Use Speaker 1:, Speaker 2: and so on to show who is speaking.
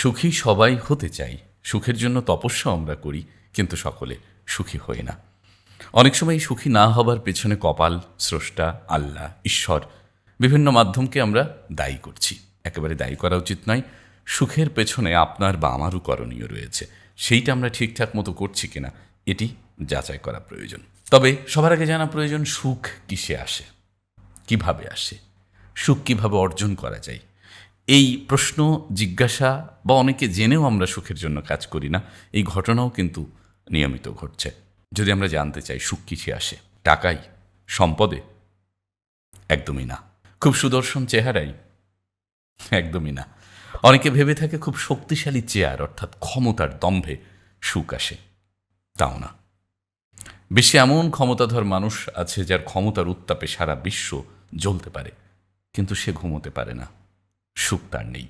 Speaker 1: সুখী সবাই হতে চাই, সুখের জন্য তপস্যা আমরা করি, কিন্তু সকলে সুখী হই না। অনেক সময় সুখী না হবার পেছনে কপাল, স্রষ্টা, আল্লাহ, ঈশ্বর, বিভিন্ন মাধ্যমকে আমরা দায়ী করছি। একেবারে দায়ী করা উচিত নয়। সুখের পেছনে আপনার বা আমারও করণীয় রয়েছে, সেইটা আমরা ঠিকঠাক মতো করছি কিনা এটি যাচাই করা প্রয়োজন। তবে সবার আগে জানা প্রয়োজন সুখ কিসে আসে, কিভাবে আসে, সুখ কিভাবে অর্জন করা যায়। এই প্রশ্ন, জিজ্ঞাসা বা অনেকে জেনেও আমরা সুখের জন্য কাজ করি না, এই ঘটনাও কিন্তু নিয়মিত ঘটছে। যদি আমরা জানতে চাই সুখ কিসে আসে, টাকায়, সম্পদে? একদমই না। খুব সুদর্শন চেহারাই? একদমই না। অনেকে ভেবে থাকে খুব শক্তিশালী চেয়ার অর্থাৎ ক্ষমতার দম্ভে সুখ আসে, তাও না। বিশ্বে এমন ক্ষমতাধর মানুষ আছে যার ক্ষমতার উত্তাপে সারা বিশ্ব জ্বলতে পারে, কিন্তু সে ঘুমোতে পারে না, সুখ তার নেই।